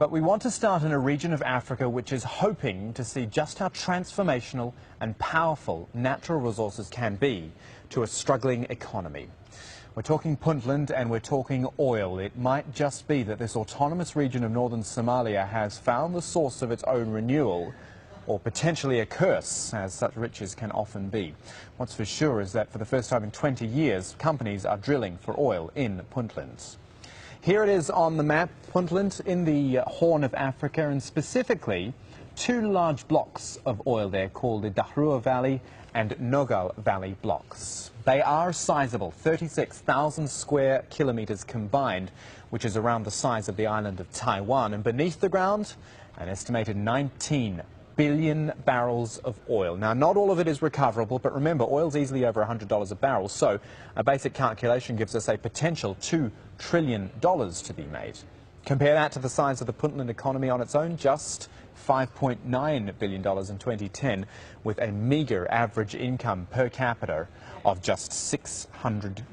But we want to start in a region of Africa which is hoping to see just how transformational and powerful natural resources can be to a struggling economy. We're talking Puntland and we're talking oil. It might just be that this autonomous region of northern Somalia has found the source of its own renewal, or potentially a curse, as such riches can often be. What's for sure is that for the first time in 20 years, companies are drilling for oil in Puntland. Here it is on the map, Puntland in the Horn of Africa, and specifically two large blocks of oil there called the Dhig Valley and Inooga Valley blocks. They are sizable, 36,000 square kilometres combined, which is around the size of the island of Taiwan, and beneath the ground, an estimated 19 billion barrels of oil. Now, not all of it is recoverable, but remember, oil's easily over $100 a barrel, so a basic calculation gives us a potential $2 trillion to be made. Compare that to the size of the Puntland economy on its own, just $5.9 billion in 2010, with a meagre average income per capita of just $600.